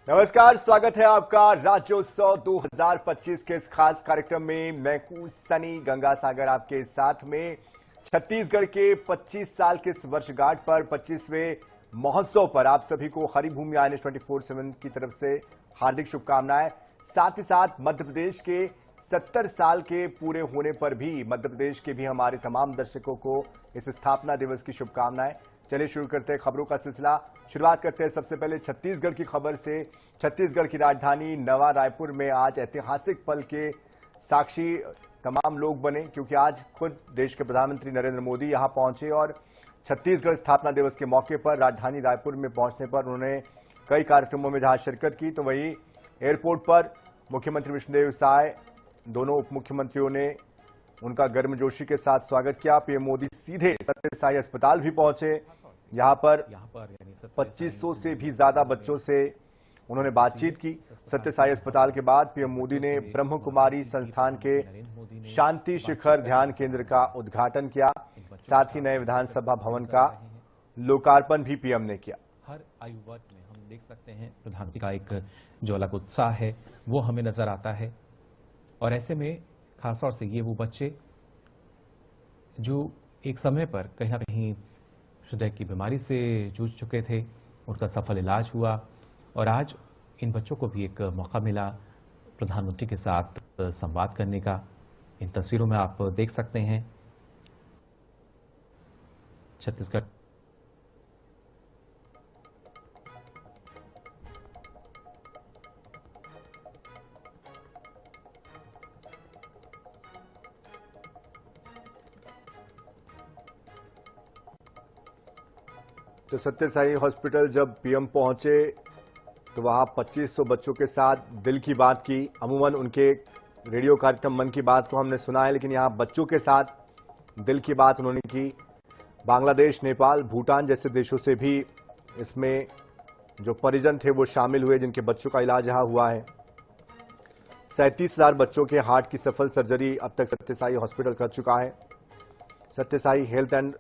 नमस्कार, स्वागत है आपका राज्योत्सव 2025 के इस खास कार्यक्रम में। मैं हूं सनी गंगासागर आपके साथ में। छत्तीसगढ़ के 25 साल के इस वर्षगांठ पर 25वें महोत्सव पर आप सभी को हरी भूमि आईएनएस 24/7 की तरफ से हार्दिक शुभकामनाएं। साथ ही साथ मध्य प्रदेश के 70 साल के पूरे होने पर भी मध्य प्रदेश के भी हमारे तमाम दर्शकों को इस स्थापना दिवस की शुभकामनाएं। चलिए शुरू करते हैं खबरों का सिलसिला। शुरुआत करते हैं सबसे पहले छत्तीसगढ़ की खबर से। छत्तीसगढ़ की राजधानी नवा रायपुर में आज ऐतिहासिक पल के साक्षी तमाम लोग बने, क्योंकि आज खुद देश के प्रधानमंत्री नरेंद्र मोदी यहां पहुंचे और छत्तीसगढ़ स्थापना दिवस के मौके पर राजधानी रायपुर में पहुंचने पर उन्होंने कई कार्यक्रमों में जहां शिरकत की, तो वहीं एयरपोर्ट पर मुख्यमंत्री विष्णुदेव साय, दोनों उप मुख्यमंत्रियों ने उनका गर्मजोशी के साथ स्वागत किया। पीएम मोदी सीधे सत्य साई अस्पताल भी पहुंचे। यहां पर 2500 से भी ज्यादा बच्चों से उन्होंने बातचीत की। सत्य साई अस्पताल के बाद पीएम मोदी ने ब्रह्म कुमारी संस्थान के शांति शिखर ध्यान केंद्र का उद्घाटन किया। साथ ही नए विधानसभा भवन का लोकार्पण भी पीएम ने किया। हर आयु वर्ग में हम देख सकते हैं प्रधानमंत्री का एक जो अलग उत्साह है वो हमें नजर आता है। और ऐसे में खासतौर से ये वो बच्चे जो एक समय पर कहीं ना कहीं हृदय की बीमारी से जूझ चुके थे, उनका सफल इलाज हुआ और आज इन बच्चों को भी एक मौका मिला प्रधानमंत्री के साथ संवाद करने का। इन तस्वीरों में आप देख सकते हैं छत्तीसगढ़ तो सत्य साई हॉस्पिटल जब पीएम पहुंचे तो वहां 2500 बच्चों के साथ दिल की बात की। अमूमन उनके रेडियो कार्यक्रम मन की बात को हमने सुना है, लेकिन यहां बच्चों के साथ दिल की बात उन्होंने की। बांग्लादेश, नेपाल, भूटान जैसे देशों से भी इसमें जो परिजन थे वो शामिल हुए, जिनके बच्चों का इलाज यहां हुआ है। 37,000 बच्चों के हार्ट की सफल सर्जरी अब तक सत्य साई हॉस्पिटल कर चुका है। सत्य Sai health and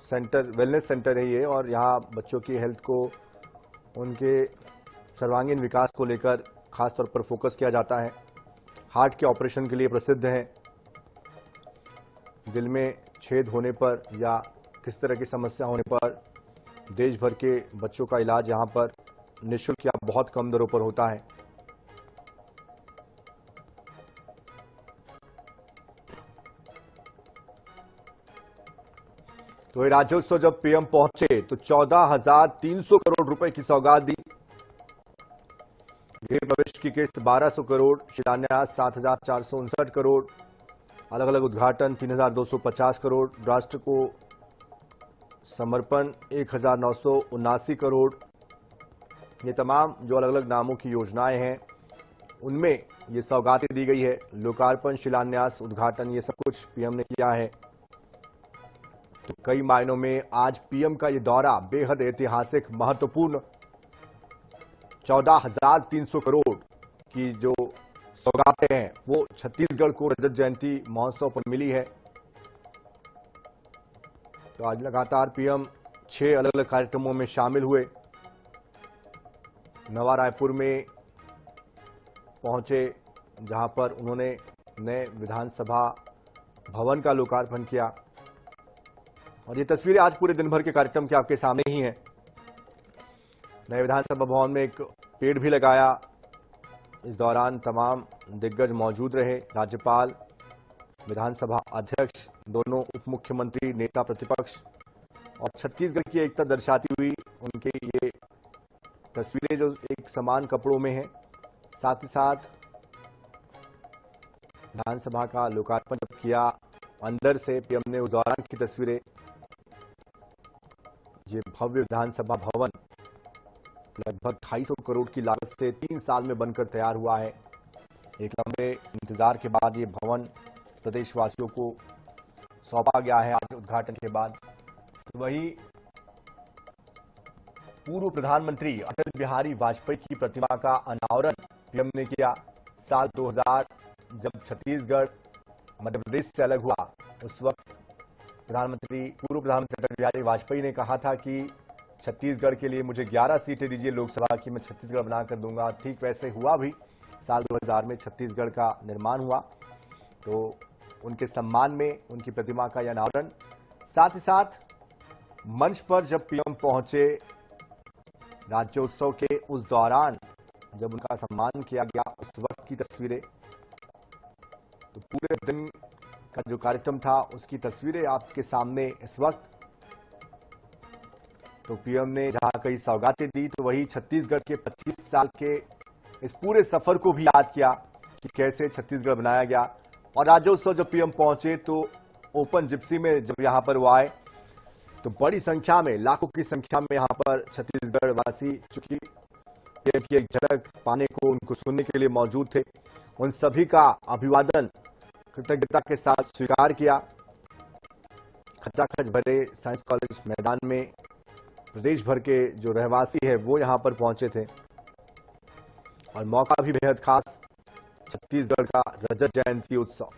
centre, wellness centre है ये, और यहाँ बच्चों की हेल्थ को, उनके सर्वांगीण विकास को लेकर खास तौर पर फोकस किया जाता है। हार्ट के ऑपरेशन के लिए प्रसिद्ध है। दिल में छेद होने पर या किस तरह की समस्या होने पर देश भर के बच्चों का इलाज यहाँ पर निःशुल्क या बहुत कम दरों पर होता है। तो राज्योत्सव जब पीएम पहुंचे तो 14,300 करोड़ रुपए की सौगात दी। गृह प्रवेश की किस्त 1200 करोड़, शिलान्यास 7,459 करोड़, अलग अलग उद्घाटन 3,250 करोड़, राष्ट्र को समर्पण 1,979 करोड़। ये तमाम जो अलग अलग नामों की योजनाएं हैं उनमें ये सौगातें दी गई है। लोकार्पण, शिलान्यास, उद्घाटन, ये सब कुछ पीएम ने किया है। तो कई मायनों में आज पीएम का ये दौरा बेहद ऐतिहासिक, महत्वपूर्ण। 14,300 करोड़ की जो सौगातें हैं वो छत्तीसगढ़ को रजत जयंती महोत्सव पर मिली है। तो आज लगातार पीएम 6 अलग अलग कार्यक्रमों में शामिल हुए। नवा रायपुर में पहुंचे, जहां पर उन्होंने नए विधानसभा भवन का लोकार्पण किया। और ये तस्वीरें आज पूरे दिन भर के कार्यक्रम के आपके सामने ही हैं। नए विधानसभा भवन में एक पेड़ भी लगाया। इस दौरान तमाम दिग्गज मौजूद रहे। राज्यपाल, विधानसभा अध्यक्ष, दोनों उप मुख्यमंत्री, नेता प्रतिपक्ष, और छत्तीसगढ़ की एकता दर्शाती हुई उनके ये तस्वीरें जो एक समान कपड़ों में हैं। साथ ही साथ विधानसभा का लोकार्पण जब किया अंदर से पीएम ने, उस दौरान की तस्वीरें। ये भव्य विधानसभा भवन लगभग 250 करोड़ की लागत से 3 साल में बनकर तैयार हुआ है। एक लंबे इंतजार के बाद ये भवन प्रदेशवासियों को सौंपा गया है आज उद्घाटन के बाद। वहीं पूर्व प्रधानमंत्री अटल बिहारी वाजपेयी की प्रतिमा का अनावरण पीएम ने किया। साल 2000 जब छत्तीसगढ़ मध्य प्रदेश से अलग हुआ, उस वक्त पूर्व प्रधानमंत्री अटल बिहारी वाजपेयी ने कहा था कि छत्तीसगढ़ के लिए मुझे 11 सीटें दीजिए लोकसभा की, मैं छत्तीसगढ़ बनाकर दूंगा। ठीक वैसे हुआ भी। साल 2000 में छत्तीसगढ़ का निर्माण हुआ, तो उनके सम्मान में उनकी प्रतिमा का यह अनावरण। साथ ही साथ मंच पर जब पीएम पहुंचे राज्योत्सव के उस दौरान जब उनका सम्मान किया गया, उस वक्त की तस्वीरें, तो पूरे दिन का जो कार्यक्रम था उसकी तस्वीरें आपके सामने इस वक्त। तो पीएम ने जहां कई सौगातें दी, तो वही छत्तीसगढ़ के 25 साल के इस पूरे सफर को भी याद किया कि कैसे छत्तीसगढ़ बनाया गया। और राज्योत्सव जब पीएम पहुंचे तो ओपन जिप्सी में जब यहां पर वो आए, तो बड़ी संख्या में, लाखों की संख्या में यहां पर छत्तीसगढ़ वासी, चूंकि पीएम की एक झलक पाने को, उनको सुनने के लिए मौजूद थे, उन सभी का अभिवादन कृतज्ञता के साथ स्वीकार किया। खचाखच भरे साइंस कॉलेज मैदान में प्रदेश भर के जो रहवासी है वो यहां पर पहुंचे थे और मौका भी बेहद खास, छत्तीसगढ़ का रजत जयंती उत्सव।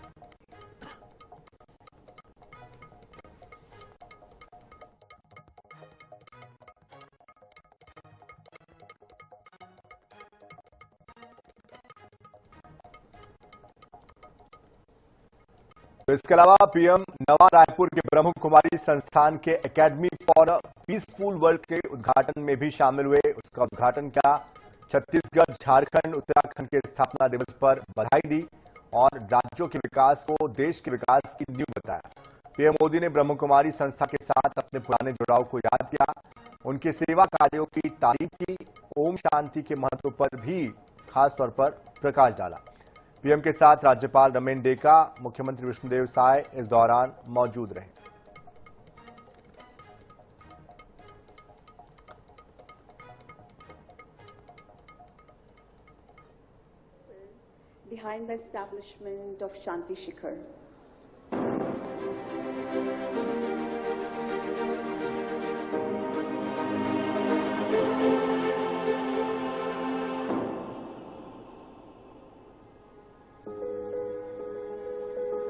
तो इसके अलावा पीएम नवा रायपुर के ब्रह्म कुमारी संस्थान के एकेडमी फॉर पीसफुल वर्ल्ड के उद्घाटन में भी शामिल हुए। उसका उद्घाटन किया, छत्तीसगढ़, झारखंड, उत्तराखंड के स्थापना दिवस पर बधाई दी और राज्यों के विकास को देश के विकास की नींव बताया। पीएम मोदी ने ब्रह्म कुमारी संस्था के साथ अपने पुराने जुड़ाव को याद किया, उनके सेवा कार्यों की तारीफ की, ओम शांति के महत्व पर भी खास तौर पर प्रकाश डाला। पीएम के साथ राज्यपाल रमेन डेका, मुख्यमंत्री विष्णुदेव साय इस दौरान मौजूद रहे। Behind the establishment of Shanti Shikhar.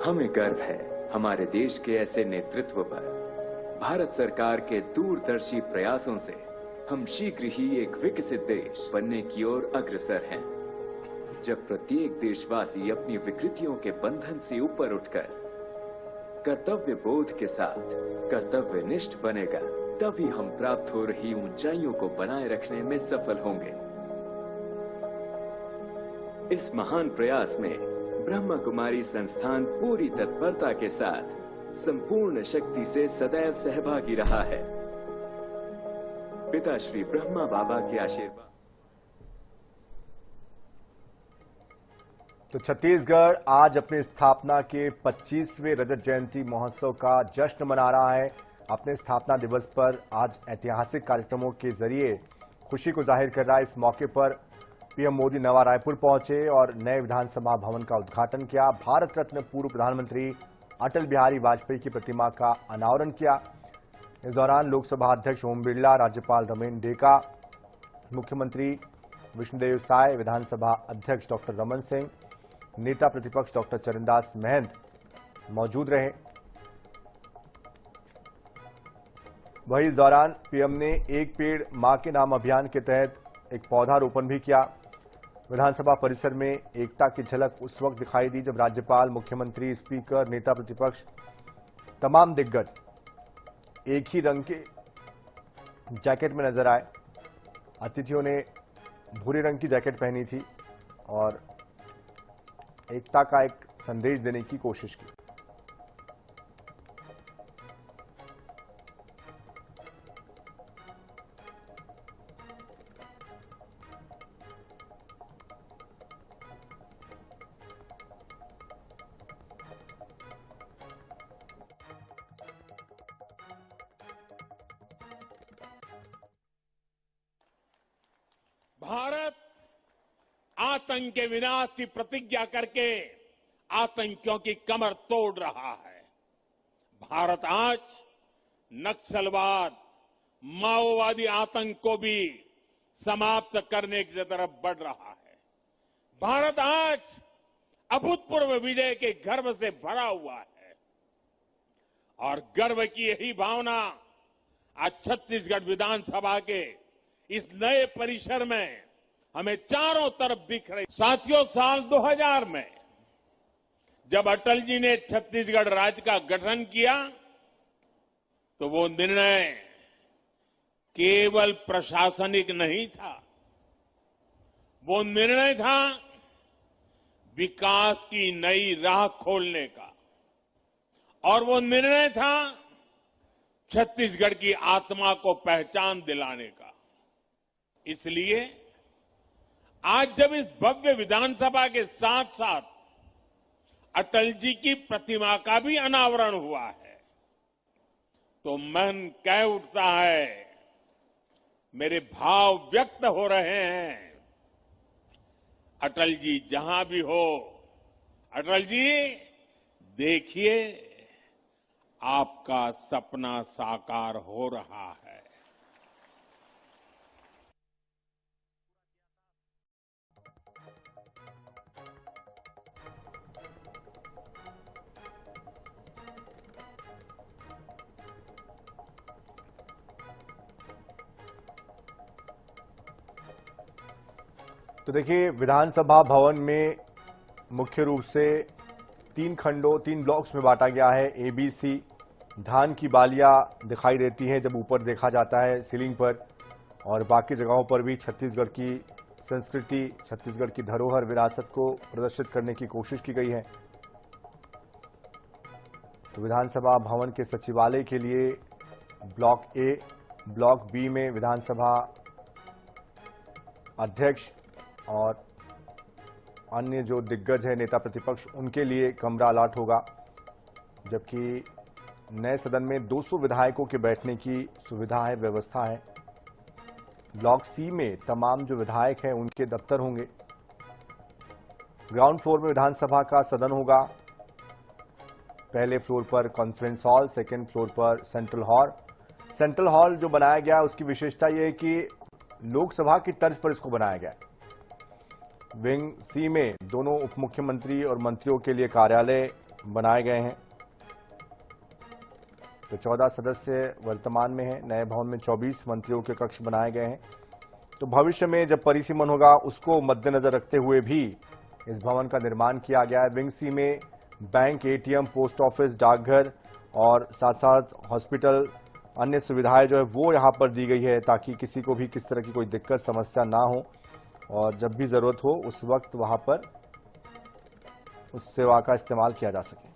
हमें गर्व है हमारे देश के ऐसे नेतृत्व पर। भारत सरकार के दूरदर्शी प्रयासों से हम शीघ्र ही एक विकसित देश बनने की ओर अग्रसर हैं। जब प्रत्येक देशवासी अपनी विकृतियों के बंधन से ऊपर उठकर कर्तव्य बोध के साथ कर्तव्यनिष्ठ बनेगा, तभी हम प्राप्त हो रही ऊंचाइयों को बनाए रखने में सफल होंगे। इस महान प्रयास में ब्रह्म कुमारी संस्थान पूरी तत्परता के साथ संपूर्ण शक्ति से सदैव सहभागी रहा है। पिता श्री ब्रह्मा बाबा के आशीर्वाद। तो छत्तीसगढ़ आज अपनी स्थापना के 25वें रजत जयंती महोत्सव का जश्न मना रहा है। अपने स्थापना दिवस पर आज ऐतिहासिक कार्यक्रमों के जरिए खुशी को जाहिर कर रहा है। इस मौके पर पीएम मोदी नवा रायपुर पहुंचे और नए विधानसभा भवन का उद्घाटन किया। भारत रत्न पूर्व प्रधानमंत्री अटल बिहारी वाजपेयी की प्रतिमा का अनावरण किया। इस दौरान लोकसभा अध्यक्ष ओम बिरला, राज्यपाल रमेन डेका, मुख्यमंत्री विष्णुदेव साय, विधानसभा अध्यक्ष डॉक्टर रमन सिंह, नेता प्रतिपक्ष डॉक्टर चरणदास महंत मौजूद रहे। वहीं इस दौरान पीएम ने एक पेड़ मां के नाम अभियान के तहत एक पौधारोपण भी किया। विधानसभा परिसर में एकता की झलक उस वक्त दिखाई दी जब राज्यपाल, मुख्यमंत्री, स्पीकर, नेता प्रतिपक्ष, तमाम दिग्गज एक ही रंग के जैकेट में नजर आए। अतिथियों ने भूरे रंग की जैकेट पहनी थी और एकता का एक संदेश देने की कोशिश की। भारत आतंक के विनाश की प्रतिज्ञा करके आतंकियों की कमर तोड़ रहा है। भारत आज नक्सलवाद, माओवादी आतंक को भी समाप्त करने की तरफ बढ़ रहा है। भारत आज अभूतपूर्व विजय के गर्व से भरा हुआ है और गर्व की यही भावना आज छत्तीसगढ़ विधानसभा के इस नए परिसर में हमें चारों तरफ दिख रही। साथियों, साल 2000 में जब अटल जी ने छत्तीसगढ़ राज्य का गठन किया तो वो निर्णय केवल प्रशासनिक नहीं था, वो निर्णय था विकास की नई राह खोलने का, और वो निर्णय था छत्तीसगढ़ की आत्मा को पहचान दिलाने का। इसलिए आज जब इस भव्य विधानसभा के साथ साथ अटल जी की प्रतिमा का भी अनावरण हुआ है तो मन कह उठता है, मेरे भाव व्यक्त हो रहे हैं। अटल जी जहां भी हो, अटल जी देखिए आपका सपना साकार हो रहा है। तो देखिए, विधानसभा भवन में मुख्य रूप से 3 खंडों 3 ब्लॉक्स में बांटा गया है। ABC धान की बालियां दिखाई देती हैं जब ऊपर देखा जाता है सीलिंग पर, और बाकी जगहों पर भी छत्तीसगढ़ की संस्कृति, छत्तीसगढ़ की धरोहर विरासत को प्रदर्शित करने की कोशिश की गई है। तो विधानसभा भवन के सचिवालय के लिए ब्लॉक A, ब्लॉक B में विधानसभा अध्यक्ष और अन्य जो दिग्गज है नेता प्रतिपक्ष, उनके लिए कमरा अलॉट होगा, जबकि नए सदन में 200 विधायकों के बैठने की सुविधा है, व्यवस्था है। ब्लॉक C में तमाम जो विधायक हैं उनके दफ्तर होंगे। ग्राउंड फ्लोर में विधानसभा का सदन होगा। पहले फ्लोर पर कॉन्फ्रेंस हॉल, सेकेंड फ्लोर पर सेंट्रल हॉल। सेंट्रल हॉल जो बनाया गया है उसकी विशेषता यह है कि लोकसभा की तर्ज पर इसको बनाया गया है। विंग C में दोनों उप मुख्यमंत्री और मंत्रियों के लिए कार्यालय बनाए गए हैं। तो 14 सदस्य वर्तमान में हैं। नए भवन में 24 मंत्रियों के कक्ष बनाए गए हैं। तो भविष्य में जब परिसीमन होगा उसको मद्देनजर रखते हुए भी इस भवन का निर्माण किया गया है। विंग C में बैंक, ATM, पोस्ट ऑफिस, डाकघर और साथ साथ हॉस्पिटल, अन्य सुविधाएं जो है वो यहाँ पर दी गई है ताकि किसी को भी किस तरह की कोई दिक्कत समस्या ना हो, और जब भी जरूरत हो उस वक्त वहां पर उस सेवा का इस्तेमाल किया जा सके।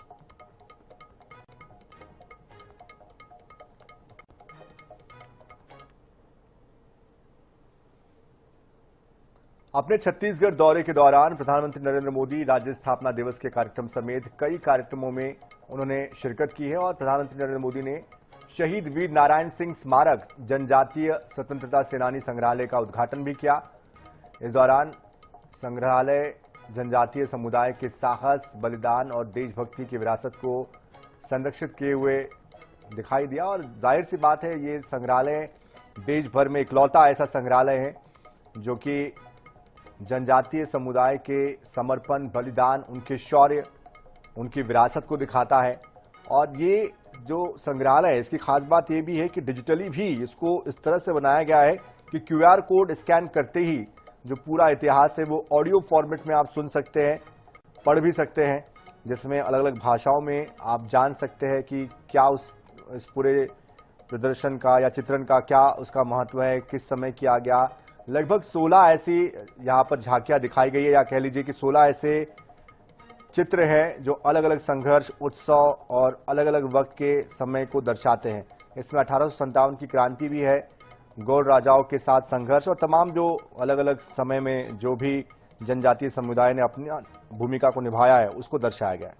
अपने छत्तीसगढ़ दौरे के दौरान प्रधानमंत्री नरेंद्र मोदी राज्य स्थापना दिवस के कार्यक्रम समेत कई कार्यक्रमों में उन्होंने शिरकत की है, और प्रधानमंत्री नरेंद्र मोदी ने शहीद वीर नारायण सिंह स्मारक जनजातीय स्वतंत्रता सेनानी संग्रहालय का उद्घाटन भी किया। इस दौरान संग्रहालय जनजातीय समुदाय के साहस, बलिदान और देशभक्ति की विरासत को संरक्षित किए हुए दिखाई दिया, और जाहिर सी बात है ये संग्रहालय देश भर में इकलौता ऐसा संग्रहालय है जो कि जनजातीय समुदाय के समर्पण, बलिदान, उनके शौर्य, उनकी विरासत को दिखाता है। और ये जो संग्रहालय है इसकी खास बात ये भी है कि डिजिटली भी इसको इस तरह से बनाया गया है कि QR कोड स्कैन करते ही जो पूरा इतिहास है वो ऑडियो फॉर्मेट में आप सुन सकते हैं, पढ़ भी सकते हैं, जिसमें अलग अलग भाषाओं में आप जान सकते हैं कि क्या इस पूरे प्रदर्शन का या चित्रण का क्या उसका महत्व है, किस समय किया गया। लगभग 16 ऐसी यहाँ पर झांकियां दिखाई गई है, या कह लीजिए कि 16 ऐसे चित्र हैं जो अलग अलग संघर्ष, उत्सव और अलग अलग वक्त के समय को दर्शाते हैं। इसमें 1857 की क्रांति भी है, गौड़ राजाओं के साथ संघर्ष, और तमाम जो अलग अलग समय में जो भी जनजातीय समुदाय ने अपनी भूमिका को निभाया है उसको दर्शाया गया है।